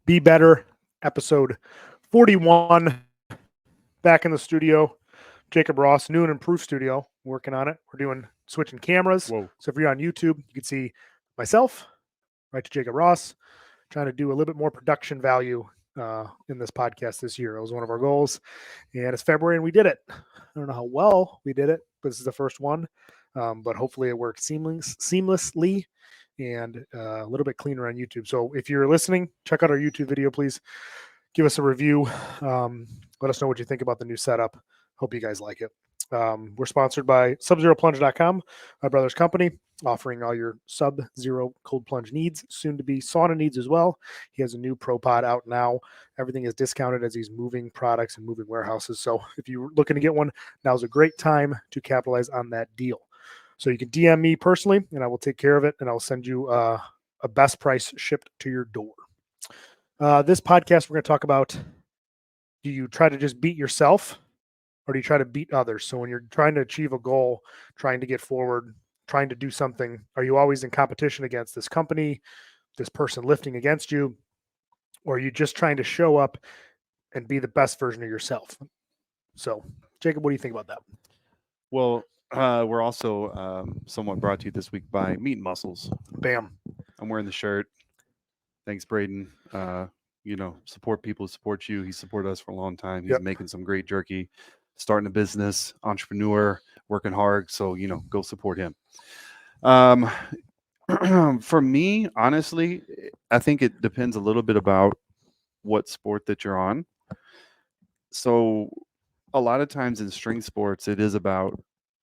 Be Better, episode 41. Back in the studio. Jacob.w.ross, new and improved studio, working on it. We're doing switching cameras. Whoa. So if you're on YouTube, you can see myself, right to Jacob.w.ross, trying to do a little bit more production value in this podcast this year. It was one of our goals. And it's February and we did it. I don't know how well we did it, but this is the first one. But hopefully it worked seamlessly and a little bit cleaner on YouTube. So if you're listening, check out our YouTube video, please. Give us a review. Let us know what you think about the new setup. Hope you guys like it. We're sponsored by SubZeroPlunge.com, my brother's company, offering all your Sub-Zero cold plunge needs, soon to be sauna needs as well. He has a new Pro Pod out now. Everything is discounted as he's moving products and moving warehouses. So if you're looking to get one, now's a great time to capitalize on that deal. So you can DM me personally, and I will take care of it, and I'll send you a best price shipped to your door. This podcast, we're going to talk about, do you try to just beat yourself or do you try to beat others? So when you're trying to achieve a goal, trying to get forward, trying to do something, are you always in competition against this company, this person lifting against you, or are you just trying to show up and be the best version of yourself? So, Jacob, what do you think about that? Well, we're also somewhat brought to you this week by Meat and Muscles. Bam. I'm wearing the shirt. Thanks, Braden. Support people who support you. He supported us for a long time. He's making some great jerky, starting a business, entrepreneur, working hard. So, go support him. For me, honestly, I think it depends a little bit about what sport that you're on. So a lot of times in string sports, it is about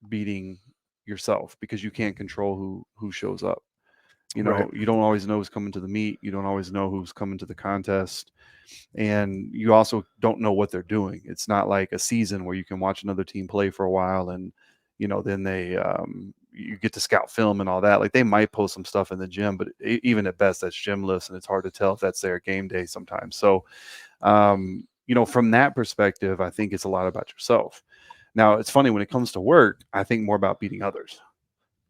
beating yourself because you can't control who shows up. Right. You don't always know who's coming to the meet. You don't always know who's coming to the contest. And you also don't know what they're doing. It's not like a season where you can watch another team play for a while and, then they, you get to scout film and all that. Like they might post some stuff in the gym, but even at best that's gymless and it's hard to tell if that's their game day sometimes. So, from that perspective, I think it's a lot about yourself. Now, it's funny when it comes to work, I think more about beating others.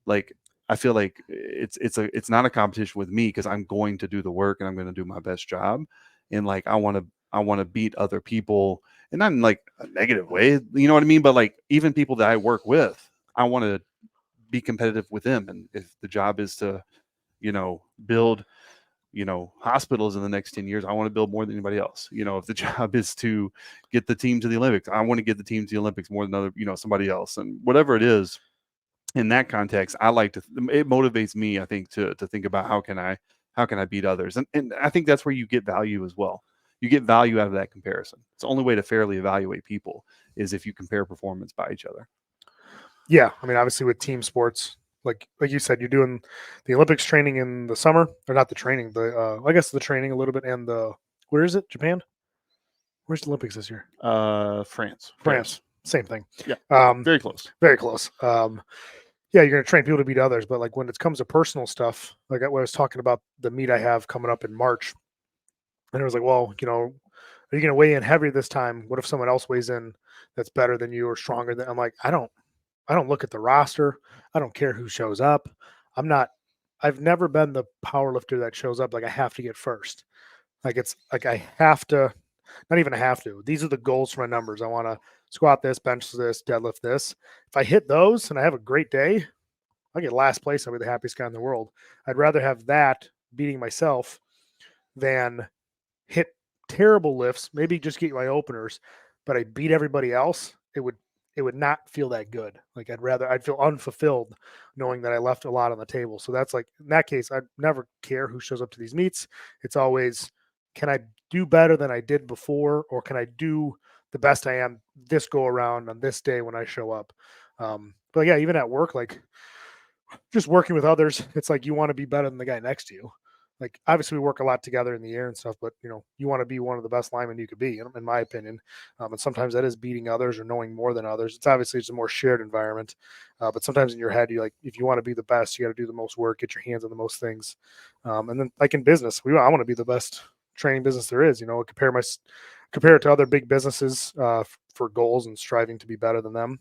Like, I feel like it's not a competition with me because I'm going to do the work and I'm going to do my best job. And like, I want to beat other people, and not in like a negative way, you know what I mean? But like even people that I work with, I want to be competitive with them. And if the job is to, build, hospitals in the next 10 years, I want to build more than anybody else. If the job is to get the team to the Olympics, I want to get the team to the Olympics more than somebody else. And whatever it is, in that context, it motivates me, I think, to think about how can I beat others. And I think that's where you get value as well. You get value out of that comparison. It's the only way to fairly evaluate people is if you compare performance by each other. Yeah. I mean, obviously with team sports, like you said, you're doing the Olympics training in the summer, or not the training, I guess the training a little bit, and where is it? Japan? Where's the Olympics this year? France. Same thing. Yeah. Very close. Very close. Yeah, you're going to train people to beat others, but like when it comes to personal stuff, like I was talking about the meet I have coming up in March, and it was like, well, are you going to weigh in heavier this time? What if someone else weighs in that's better than you or stronger than? I'm like, I don't look at the roster. I don't care who shows up. I've never been the power lifter that shows up like I have to get first. Like it's like I have to, not even I have to. These are the goals for my numbers. I want to squat this, bench this, deadlift this. If I hit those and I have a great day, I get last place. I'll be the happiest guy in the world. I'd rather have that beating myself than hit terrible lifts, maybe just get my openers, but I beat everybody else. It would not feel that good. Like I'd feel unfulfilled knowing that I left a lot on the table. So that's like, in that case, I'd never care who shows up to these meets. It's always, can I do better than I did before? Or can I do the best I am this go around on this day when I show up? But yeah, even at work, like just working with others, it's like, you want to be better than the guy next to you. Like obviously we work a lot together in the air and stuff, but you want to be one of the best linemen you could be, in my opinion. And sometimes that is beating others or knowing more than others. It's obviously a more shared environment, but sometimes in your head, you like, if you want to be the best, you got to do the most work, get your hands on the most things. And then like in business, I want to be the best training business there is. Compare it to other big businesses for goals and striving to be better than them.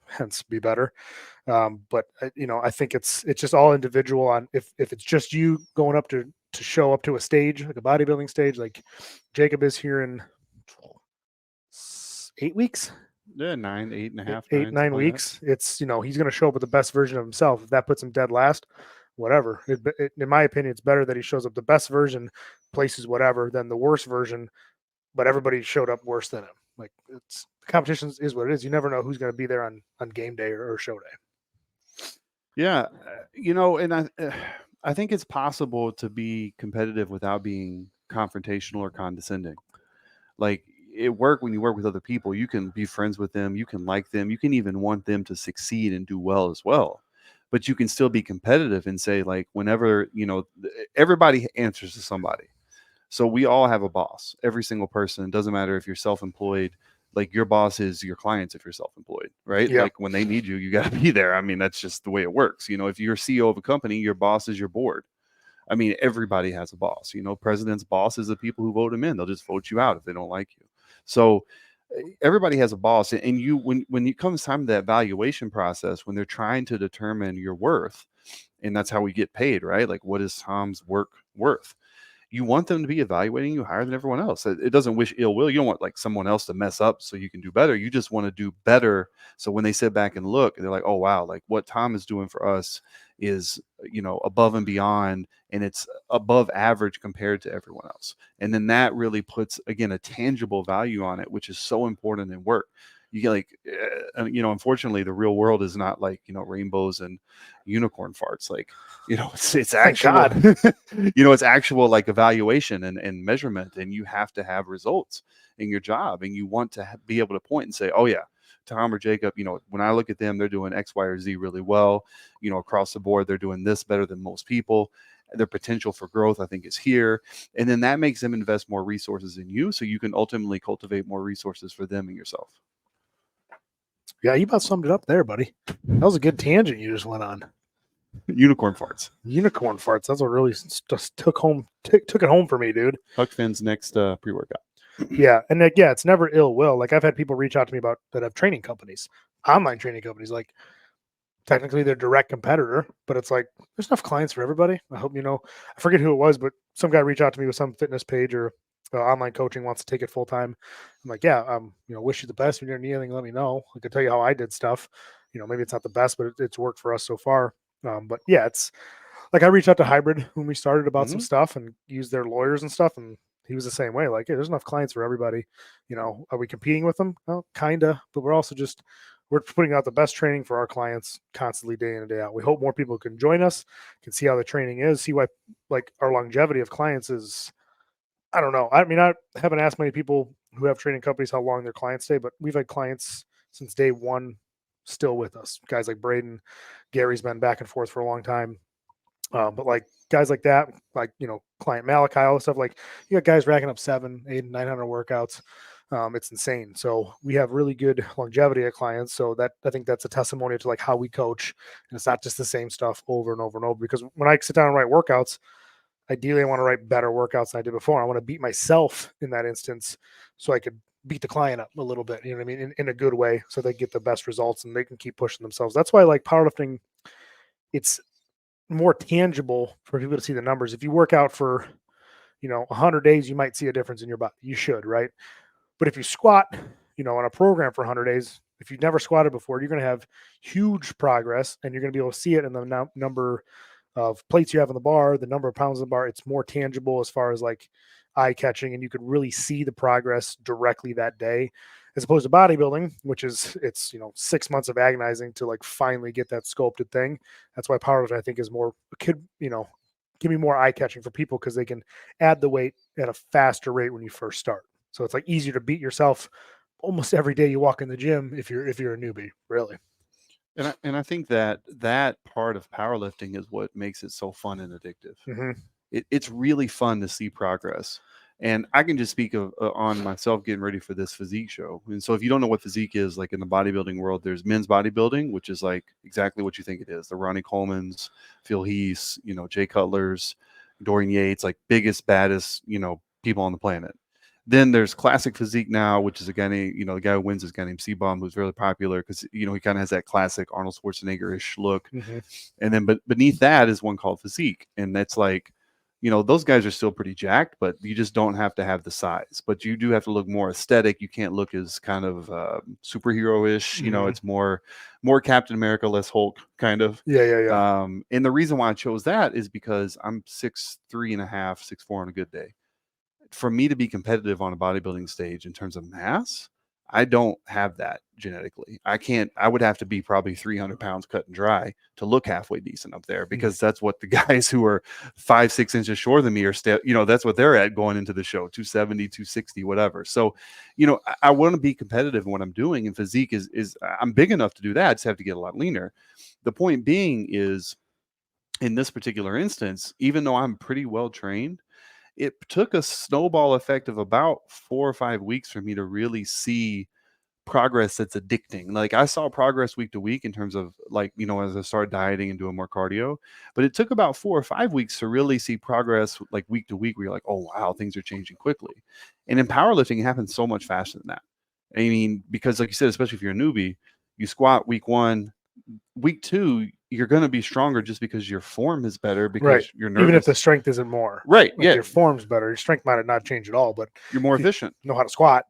Hence be better. But I think it's just all individual on if it's just you going up to to show up to a stage, like a bodybuilding stage, like Jacob is here in 8 weeks. Yeah, 9, 8.5, 8, 9, 9 something like that. weeks. It's, he's going to show up with the best version of himself. If that puts him dead last, whatever. In my opinion, it's better that he shows up the best version, places whatever, than the worst version, but everybody showed up worse than him. Like, it's the competition is what it is. You never know who's going to be there on game day or show day. Yeah, and I think it's possible to be competitive without being confrontational or condescending. Like when you work with other people, you can be friends with them, you can like them, you can even want them to succeed and do well as well. But you can still be competitive and say, like, whenever, everybody answers to somebody. So we all have a boss, every single person. It doesn't matter if you're self-employed, like your boss is your clients if you're self-employed, right? Yeah. Like when they need you, you got to be there. I mean, that's just the way it works. If you're CEO of a company, your boss is your board. I mean, everybody has a boss. President's boss is the people who vote him in. They'll just vote you out if they don't like you. So everybody has a boss. And you, when it comes time to that evaluation process, when they're trying to determine your worth, and that's how we get paid, right? Like, what is Tom's work worth? You want them to be evaluating you higher than everyone else. It doesn't wish ill will. You don't want like someone else to mess up so you can do better. You just want to do better. So when they sit back and look, they're like, oh, wow, like what Tom is doing for us is, above and beyond, and it's above average compared to everyone else. And then that really puts, again, a tangible value on it, which is so important in work. You get like, unfortunately, the real world is not like, rainbows and unicorn farts. Like, it's actual, it's actual like evaluation and measurement, and you have to have results in your job, and you want to be able to point and say, oh yeah, Tom or Jacob, when I look at them, they're doing X, Y, or Z really well, across the board, they're doing this better than most people. Their potential for growth, I think, is here. And then that makes them invest more resources in you, so you can ultimately cultivate more resources for them and yourself. Yeah, you about summed it up there, buddy. That was a good tangent you just went on. Unicorn farts. Unicorn farts. That's what really just took it home for me, dude. Huck Finn's next pre-workout. Yeah, and it's never ill will. Like, I've had people reach out to me about that have training companies, online training companies. Like, technically they're direct competitor, but it's like there's enough clients for everybody. I hope I forget who it was, but some guy reached out to me with some fitness page or online coaching, wants to take it full time. I'm like, yeah, wish you the best. When you need anything, let me know. I can tell you how I did stuff. Maybe it's not the best, but it's worked for us so far. But yeah, it's like I reached out to Hybrid when we started about some stuff and used their lawyers and stuff, and he was the same way. Like, hey, there's enough clients for everybody. Are we competing with them? Well, kinda, but we're also we're putting out the best training for our clients constantly, day in and day out. We hope more people can join us, can see how the training is, see why like our longevity of clients is. I don't know. I mean, I haven't asked many people who have training companies how long their clients stay, but we've had clients since day one still with us. Guys like Braden, Gary's been back and forth for a long time. But like guys like that, like, client Malachi, all this stuff, like you got guys racking up 700, 800, 900 workouts. It's insane. So we have really good longevity of clients. So that, I think that's a testimony to like how we coach. And it's not just the same stuff over and over and over, because when I sit down and write workouts, ideally I want to write better workouts than I did before. I want to beat myself in that instance so I could beat the client up a little bit, you know what I mean? In a good way, so they get the best results and they can keep pushing themselves. That's why I like powerlifting. It's more tangible for people to see the numbers. If you work out for, 100 days, you might see a difference in your body. You should, right? But if you squat, on a program for 100 days, if you've never squatted before, you're going to have huge progress, and you're going to be able to see it in the number of plates you have on the bar, the number of pounds on the bar. It's more tangible as far as like eye catching, and you could really see the progress directly that day, as opposed to bodybuilding, which is it's 6 months of agonizing to like finally get that sculpted thing. That's why powerlifting, I think, is more give me more eye catching for people, because they can add the weight at a faster rate when you first start. So it's like easier to beat yourself almost every day you walk in the gym if you're a newbie, really. And I think that part of powerlifting is what makes it so fun and addictive. Mm-hmm. It's really fun to see progress. And I can just speak on myself getting ready for this physique show. And so if you don't know what physique is, like in the bodybuilding world, there's men's bodybuilding, which is like exactly what you think it is. The Ronnie Colemans, Phil Heath, Jay Cutler's, Dorian Yates, like biggest, baddest, people on the planet. Then there's classic physique now, which is a guy named, the guy who wins is a guy named C-Bomb, who's really popular because, he kind of has that classic Arnold Schwarzenegger-ish look. Mm-hmm. And then, but beneath that is one called physique. And that's like, those guys are still pretty jacked, but you just don't have to have the size. But you do have to look more aesthetic. You can't look as kind of superhero-ish. It's more Captain America, less Hulk, kind of. Yeah. And the reason why I chose that is because I'm 6'3.5", 6'4" on a good day. For me to be competitive on a bodybuilding stage in terms of mass, I don't have that genetically. I would have to be probably 300 pounds cut and dry to look halfway decent up there, because that's what the guys who are 5-6 inches shorter than me are still, that's what they're at going into the show, 270, 260, whatever. So, I want to be competitive in what I'm doing, and physique is I'm big enough to do that. I just have to get a lot leaner. The point being is, in this particular instance, even though I'm pretty well trained, it took a snowball effect of about 4 or 5 weeks for me to really see progress that's addicting. Like, I saw progress week to week in terms of, like, as I started dieting and doing more cardio, but it took about 4 or 5 weeks to really see progress, like week to week, where you're like, oh wow, things are changing quickly. And in powerlifting, it happens so much faster than that. I mean, because like you said, especially if you're a newbie, you squat week 1, week 2, you're going to be stronger just because your form is better, because you're nervous. Even if the strength isn't more. Right. Like, your form's better. Your strength might not change at all, but you're more efficient. You know how to squat,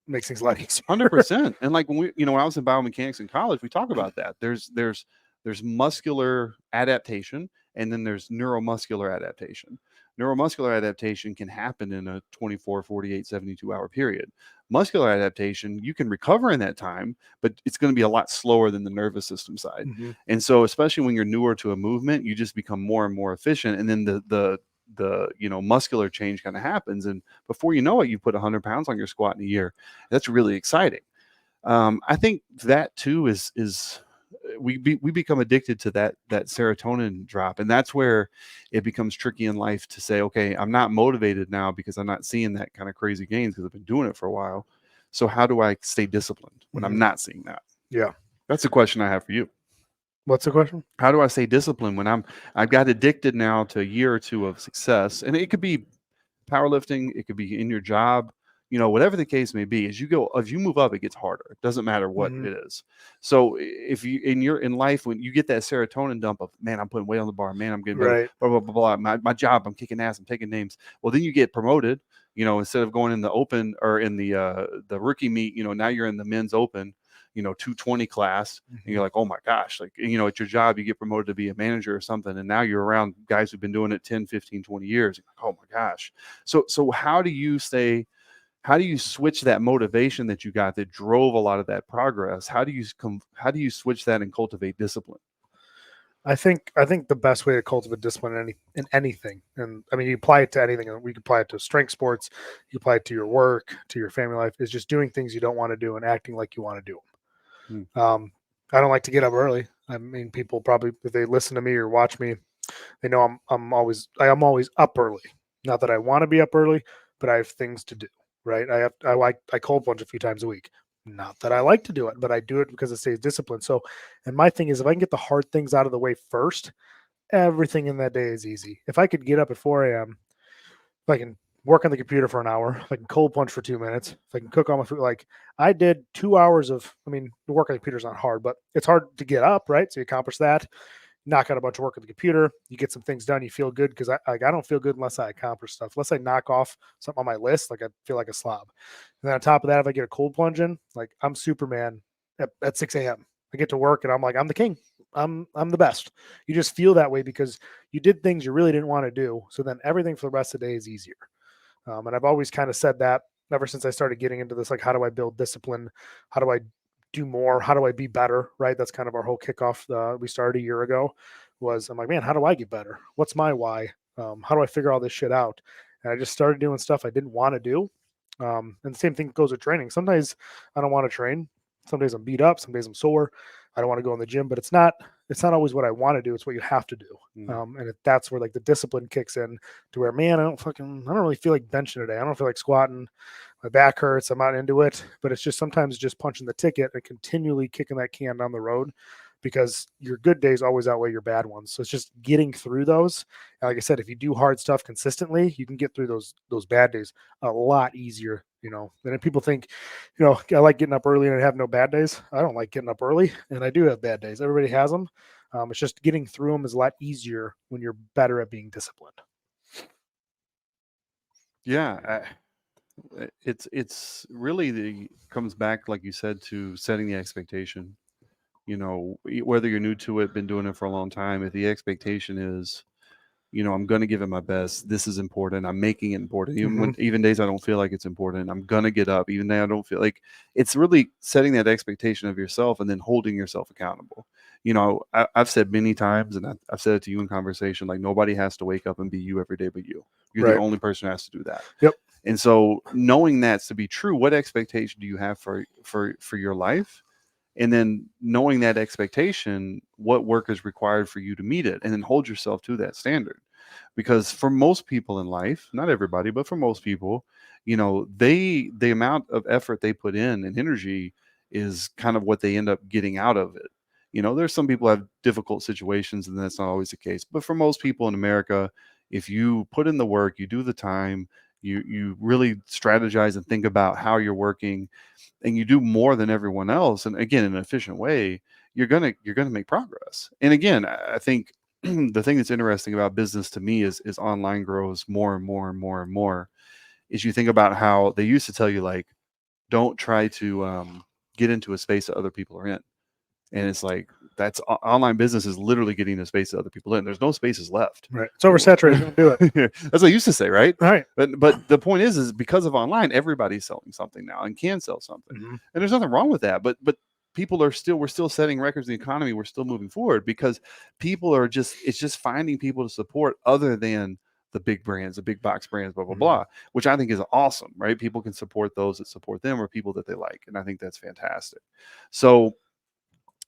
makes things a lot easier. 100%. And like when when I was in biomechanics in college, we talk about that. There's muscular adaptation, and then there's neuromuscular adaptation. Neuromuscular adaptation can happen in a 24, 48, 72 hour period. Muscular adaptation, you can recover in that time, but it's going to be a lot slower than the nervous system side. And so, especially when you're newer to a movement, you just become more and more efficient. And then the muscular change kind of happens, and before you know it, you put 100 pounds on your squat in a year. That's really exciting. I think that too is we become addicted to that serotonin drop, and that's where it becomes tricky in life to say, okay, I'm not motivated now because I'm not seeing that kind of crazy gains because I've been doing it for a while. So how do I stay disciplined when I'm not seeing that? Yeah, that's the question I have for you. What's the question? How do I stay disciplined when I've got addicted now to a year or two of success? And it could be powerlifting, it could be in your job, whatever the case may be. As you move up, it gets harder. It doesn't matter what it is. So if you in life, when you get that serotonin dump of, man, I'm putting weight on the bar, man, I'm getting better, blah, blah, blah, blah, my job, I'm kicking ass, I'm taking names. Well, then you get promoted, instead of going in the open or in the rookie meet, now you're in the men's open, 220 class, and you're like, oh my gosh, like, at your job, you get promoted to be a manager or something, and now you're around guys who've been doing it 10, 15, 20 years. Like, oh my gosh. So how do you switch that motivation that you got that drove a lot of that progress? How do you switch that and cultivate discipline? I think the best way to cultivate discipline in anything, and I mean, you apply it to anything. We can apply it to strength sports, you apply it to your work, to your family life, is just doing things you don't want to do and acting like you want to do them. I don't like to get up early. I mean, people probably, if they listen to me or watch me, they know I'm always up early. Not that I want to be up early, but I have things to do. Right? I cold plunge a few times a week. Not that I like to do it, but I do it because it stays disciplined. So, and my thing is, if I can get the hard things out of the way first, everything in that day is easy. If I could get up at 4 a.m., if I can work on the computer for an hour, if I can cold plunge for 2 minutes, if I can cook all my food, like I did 2 hours of, I mean, the work on the computer is not hard, but it's hard to get up, right? So you accomplish that, knock out a bunch of work on the computer, you get some things done, you feel good, because I don't feel good unless I accomplish stuff, unless I knock off something on my list, like I feel like a slob. And then on top of that, if I get a cold plunge in, like I'm Superman at 6 a.m. I get to work and I'm like, I'm the king. I'm the best. You just feel that way because you did things you really didn't want to do. So then everything for the rest of the day is easier. And I've always kind of said that ever since I started getting into this, like, how do I build discipline? How do I do more? How do I be better? Right. That's kind of our whole kickoff. We started a year ago I'm like, man, how do I get better? What's my why? How do I figure all this shit out? And I just started doing stuff I didn't want to do. And the same thing goes with training. Sometimes I don't want to train. Some days I'm beat up. Some days I'm sore. I don't want to go in the gym, but it's not always what I want to do. It's what you have to do. And that's where like the discipline kicks in to where, man, I don't really feel like benching today. I don't feel like squatting. My back hurts. I'm not into it, but it's just sometimes just punching the ticket and continually kicking that can down the road, because your good days always outweigh your bad ones. So it's just getting through those. And like I said, if you do hard stuff consistently, you can get through those bad days a lot easier, than if people think, I like getting up early and I have no bad days. I don't like getting up early and I do have bad days. Everybody has them. It's just getting through them is a lot easier when you're better at being disciplined. Yeah. It's really comes back, like you said, to setting the expectation. Whether you're new to it, been doing it for a long time, if the expectation is, I'm going to give it my best. This is important. I'm making it important. Even days I don't feel like it's important, I'm going to get up. Even though I don't feel like it's really setting that expectation of yourself and then holding yourself accountable. I've said many times, and I've said it to you in conversation, like nobody has to wake up and be you every day but you. You're the Right. only person who has to do that. Yep. And so knowing that's to be true, what expectation do you have for your life? And then knowing that expectation, what work is required for you to meet it, and then hold yourself to that standard. Because for most people in life, not everybody, but for most people, the amount of effort they put in and energy is kind of what they end up getting out of it. There's some people have difficult situations, and that's not always the case. But for most people in America, if you put in the work, you do the time, you really strategize and think about how you're working, and you do more than everyone else, and again in an efficient way, you're gonna make progress. And again, I think the thing that's interesting about business to me is online grows more and more and more and more. Is you think about how they used to tell you, like, don't try to get into a space that other people are in. And it's like, online business is literally getting a space that other people in. There's no spaces left. Right. It's oversaturated. Don't do it. That's what I used to say, right? Right. But the point is because of online, everybody's selling something now and can sell something. Mm-hmm. And there's nothing wrong with that. But people are still, we're still setting records in the economy. We're still moving forward because people are it's just finding people to support other than the big brands, the big box brands, blah, blah, blah, which I think is awesome, right? People can support those that support them or people that they like. And I think that's fantastic. So,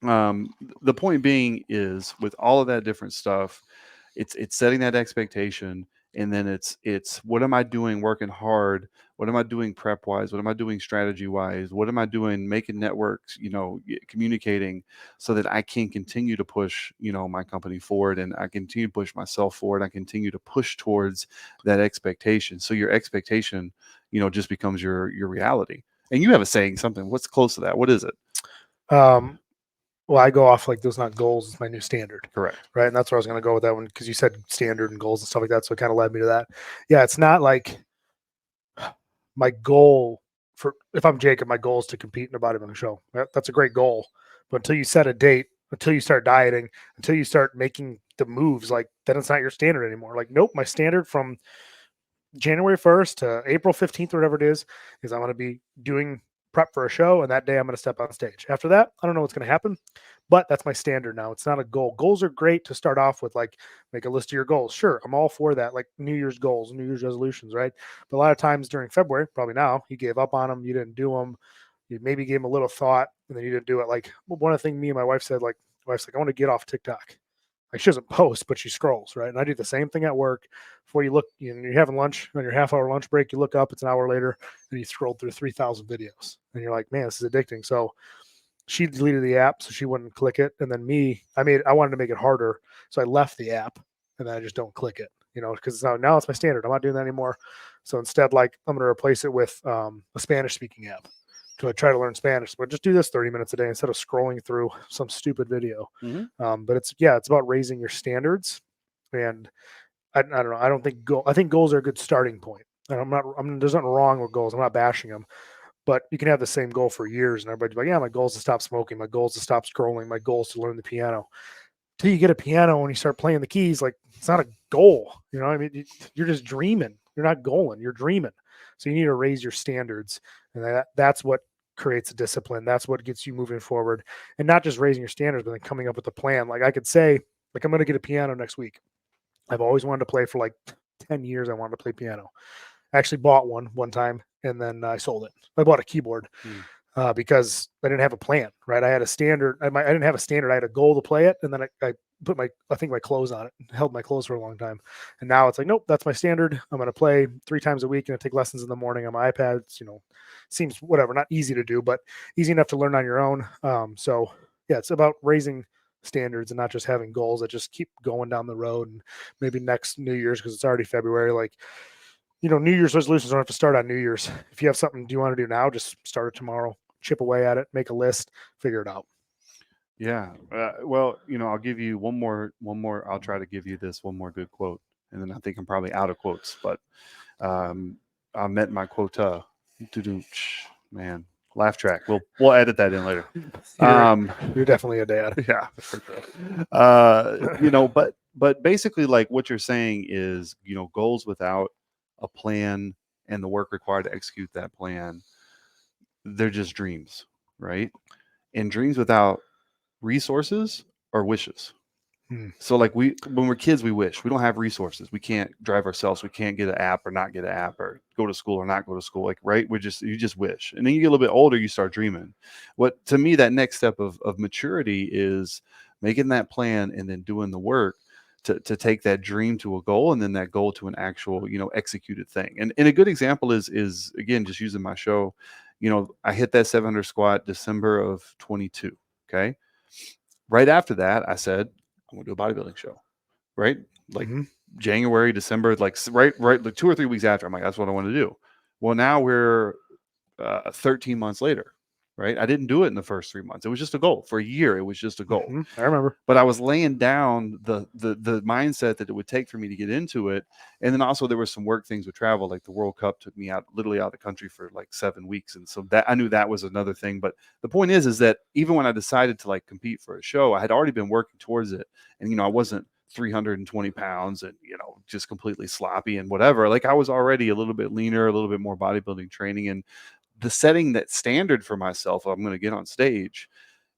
the point being is, with all of that different stuff, it's setting that expectation, and then it's what am I doing working hard, what am I doing prep wise, what am I doing strategy wise, what am I doing making networks, communicating, so that I can continue to push my company forward, and I continue to push myself forward, I continue to push towards that expectation, so your expectation just becomes your reality. And you have a saying, something what's close to that, what is it? Well, I go off like those not goals. It's my new standard. Correct. Right. And that's where I was going to go with that one because you said standard and goals and stuff like that. So it kind of led me to that. Yeah. It's not like my goal for, if I'm Jacob, my goal is to compete in a bodybuilding show. That's a great goal. But until you set a date, until you start dieting, until you start making the moves, like then it's not your standard anymore. Like, nope, my standard from January 1st to April 15th or whatever it is I'm going to be doing prep for a show. And that day I'm going to step on stage. After that, I don't know what's going to happen, but that's my standard now. It's not a goal. Goals are great to start off with, like make a list of your goals. Sure. I'm all for that. Like New Year's goals, New Year's resolutions, right? But a lot of times during February, probably now, you gave up on them. You didn't do them. You maybe gave them a little thought and then you didn't do it. Like one of the things me and my wife said, like, my wife's like, I want to get off TikTok. Like she doesn't post, but she scrolls, right? And I do the same thing at work. Before you look, you're having lunch on your half-hour lunch break. You look up, it's an hour later, and you scroll through 3,000 videos, and you're like, "Man, this is addicting." So she deleted the app so she wouldn't click it, and then I wanted to make it harder, so I left the app, and then I just don't click it, because now it's my standard. I'm not doing that anymore. So instead, like I'm going to replace it with a Spanish-speaking app to try to learn Spanish, but just do this 30 minutes a day instead of scrolling through some stupid video. But it's about raising your standards. And I don't know. I don't think I think goals are a good starting point. And there's nothing wrong with goals. I'm not bashing them, but you can have the same goal for years and everybody's like, yeah, my goal is to stop smoking. My goal is to stop scrolling. My goal is to learn the piano. Till you get a piano and you start playing the keys, like it's not a goal. I mean, you're just dreaming. You're not goaling. You're dreaming. So you need to raise your standards, and that's what creates a discipline. That's what gets you moving forward, and not just raising your standards, but then coming up with a plan. Like I could say, like I'm going to get a piano next week. I've always wanted to play for like 10 years. I wanted to play piano. I actually bought one time and then I sold it. I bought a keyboard because I didn't have a plan, right? I had a standard. I didn't have a standard. I had a goal to play it. And then I put my clothes on it, held my clothes for a long time. And now it's like, nope, that's my standard. I'm going to play 3 times a week and I take lessons in the morning on my iPad. Seems whatever, not easy to do, but easy enough to learn on your own. So yeah, it's about raising standards and not just having goals that just keep going down the road. And maybe next New Year's, because it's already February, like, New Year's resolutions don't have to start on New Year's. If you have something you want to do now, just start it tomorrow, chip away at it, make a list, figure it out. Yeah. Well, I'll give you one more. I'll try to give you this one more good quote, and then I think I'm probably out of quotes. But I met my quota. Man, laugh track. We'll edit that in later. You're definitely a dad. Yeah. But basically, like what you're saying is, goals without a plan and the work required to execute that plan, they're just dreams, right? And dreams without resources are wishes. So like when we're kids, we wish. We don't have resources. We can't drive ourselves. We can't get an app or not get an app, or go to school or not go to school. Like, right. You just wish. And then you get a little bit older, you start dreaming. What, to me, that next step of maturity is making that plan and then doing the work to take that dream to a goal, and then that goal to an actual, executed thing. And a good example is again, just using my show. I hit that 700 squat December of 22. Okay. Right after that, I said, I'm going to do a bodybuilding show, right? Like January, December, like right, like 2 or 3 weeks after, I'm like, that's what I want to do. Well, now we're 13 months later, right? I didn't do it in the first 3 months. It was just a goal. For a year, it was just a goal. I remember. But I was laying down the mindset that it would take for me to get into it. And then also there was some work things with travel, like the World Cup took me literally out of the country for like 7 weeks. And so that I knew that was another thing. But the point is that even when I decided to like compete for a show, I had already been working towards it. And, I wasn't 320 pounds and, just completely sloppy and whatever. Like I was already a little bit leaner, a little bit more bodybuilding training, and the setting that standard for myself, I'm going to get on stage,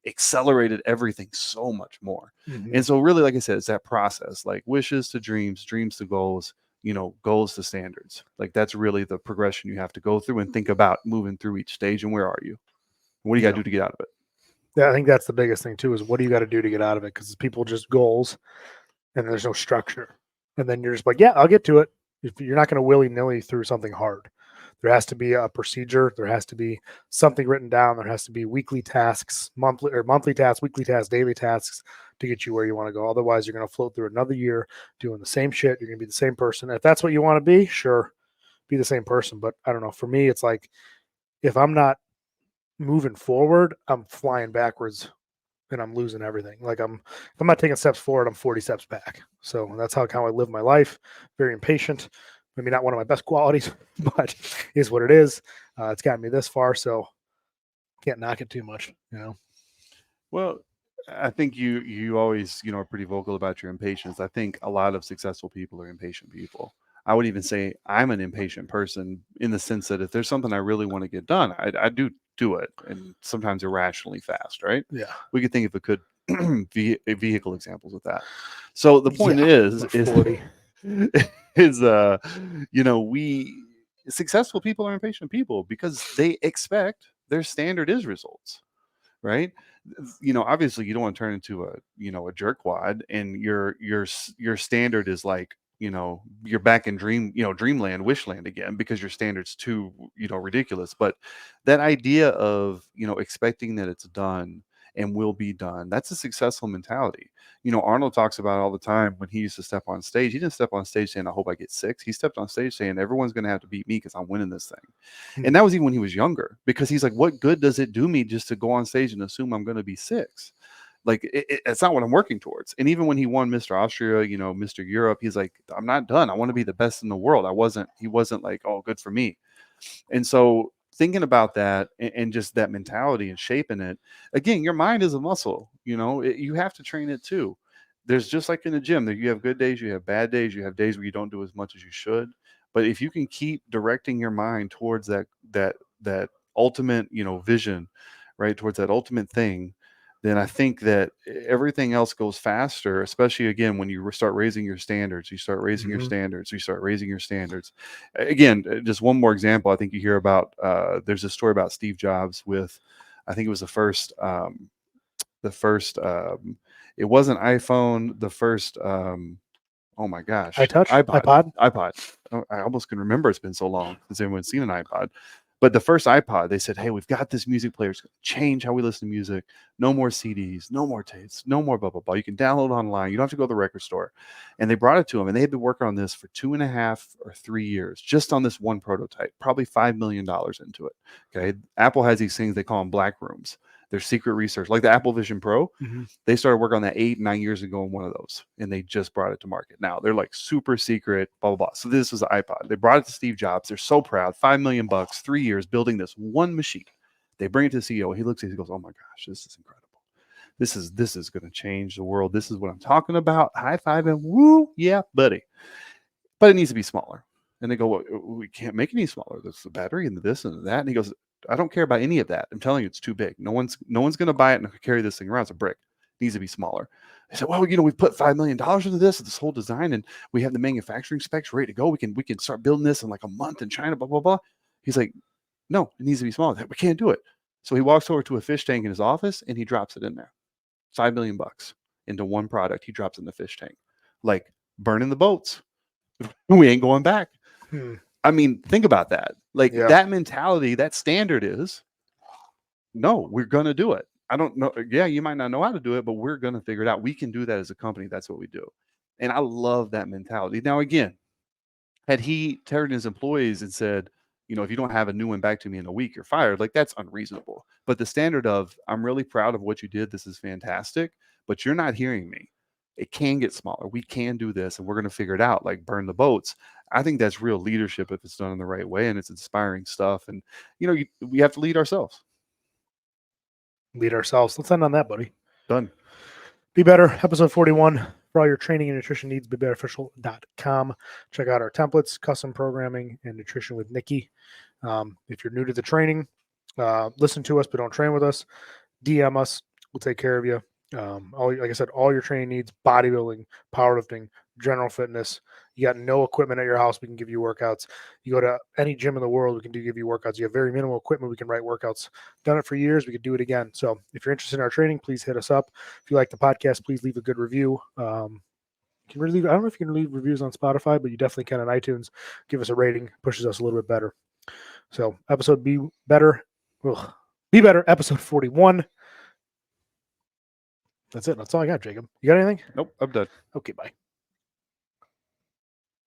accelerated everything so much more. And so really, like I said, it's that process, like wishes to dreams, dreams to goals, goals to standards. Like that's really the progression you have to go through and think about moving through each stage. And where are you? What do you got to do to get out of it? Yeah, I think that's the biggest thing too, is what do you got to do to get out of it? Because people just goals and there's no structure. And then you're just like, yeah, I'll get to it. If you're not going to willy-nilly through something hard. There has to be a procedure. There has to be something written down. There has to be weekly tasks, monthly tasks, weekly tasks, daily tasks to get you where you want to go. Otherwise, you're going to float through another year doing the same shit. You're going to be the same person. If that's what you want to be, sure, be the same person. But I don't know. For me, it's like if I'm not moving forward, I'm flying backwards and I'm losing everything. Like if I'm not taking steps forward, I'm 40 steps back. So that's how I live my life. Very impatient. Maybe not one of my best qualities, but is what it is. It's gotten me this far, so can't knock it too much, Well, I think you always, are pretty vocal about your impatience. I think a lot of successful people are impatient people. I would even say I'm an impatient person, in the sense that if there's something I really want to get done, I do it, and sometimes irrationally fast, right? Yeah. We could think if it could vehicle examples with that. So the point is 40. is we successful people are impatient people because they expect their standard is results, right? Obviously you don't want to turn into a jerkwad, and your standard is like, you're back in dreamland, wishland again, because your standard's too ridiculous. But that idea of expecting that it's done and will be done, that's a successful mentality. Arnold talks about all the time when he used to step on stage. He didn't step on stage saying, I hope I get 6. He stepped on stage saying, everyone's going to have to beat me because I'm winning this thing. And that was even when he was younger, because he's like, what good does it do me just to go on stage and assume I'm going to be 6? Like it's not what I'm working towards. And even when he won Mr. Austria, Mr. Europe, he's like, I'm not done. I want to be the best in the world. He wasn't like, oh, good for me. And so thinking about that and just that mentality and shaping it, again, your mind is a muscle, you have to train it too. There's, just like in the gym, that you have good days, you have bad days, you have days where you don't do as much as you should. But if you can keep directing your mind towards that ultimate, vision, right, towards that ultimate thing, then I think that everything else goes faster, especially, again, when you start raising your standards. You start raising your standards. You start raising your standards. Again, just one more example. I think you hear about, there's a story about Steve Jobs with, I think it was the first, it wasn't iPhone, the first, oh my gosh, iPod. Oh, I almost can remember. It's been so long since anyone's seen an iPod. But the first iPod, they said, hey, we've got this music player. It's going to change how we listen to music. No more CDs, no more tapes, no more blah, blah, blah. You can download online. You don't have to go to the record store. And they brought it to him, and they had been working on this for 2.5 or 3 years, just on this one prototype, probably $5 million into it. Okay. Apple has these things, they call them black rooms. Their secret research, like the Apple Vision Pro, Mhm. they started working on that 8-9 years ago in one of those, and they just brought it to market. Now they're like super secret, blah blah blah. So this was the iPod. They brought it to Steve Jobs. They're so proud. $5 million, 3 years building this one machine. They bring it to the CEO. He looks at it, he goes, "Oh my gosh, this is incredible. This is going to change the world. This is what I'm talking about." High five and woo, yeah, buddy. But it needs to be smaller. And they go, "Well, we can't make it any smaller. There's the battery and this and that." And he goes, "I don't care about any of that. I'm telling you, it's too big. No one's going to buy it and carry this thing around. It's a brick. It needs to be smaller." I said, "Well, we've put $5 million into this whole design, and we have the manufacturing specs ready to go. We can start building this in like a month in China, blah, blah, blah." He's like, "No, it needs to be smaller. We can't do it." So he walks over to a fish tank in his office and he drops it in there. $5 million into one product. He drops in the fish tank, like burning the boats. We ain't going back. I mean, think about that. Like that mentality, that standard is, no, we're going to do it. I don't know. Yeah, you might not know how to do it, but we're going to figure it out. We can do that as a company. That's what we do. And I love that mentality. Now, again, had he turned his employees and said, if you don't have a new one back to me in a week, you're fired, like that's unreasonable. But the standard of, I'm really proud of what you did. This is fantastic, but you're not hearing me. It can get smaller. We can do this, and we're going to figure it out, like burn the boats. I think that's real leadership if it's done in the right way, and it's inspiring stuff. And, we have to lead ourselves. Lead ourselves. Let's end on that, buddy. Done. Be Better, episode 41. For all your training and nutrition needs, BeBetterOfficial.com. Check out our templates, custom programming, and nutrition with Nikki. If you're new to the training, listen to us, but don't train with us. DM us. We'll take care of you. Like I said, all your training needs, bodybuilding, powerlifting, general fitness. You got no equipment at your house, we can give you workouts. You go to any gym in the world, we can give you workouts. You have very minimal equipment, we can write workouts. Done it for years, we could do it again. So if you're interested in our training, please hit us up. If you like the podcast, please leave a good review. I don't know if you can leave reviews on Spotify, but you definitely can on iTunes. Give us a rating, pushes us a little bit better. So episode Be Better, episode 41. That's it. That's all I got, Jacob. You got anything? Nope, I'm done. Okay, bye.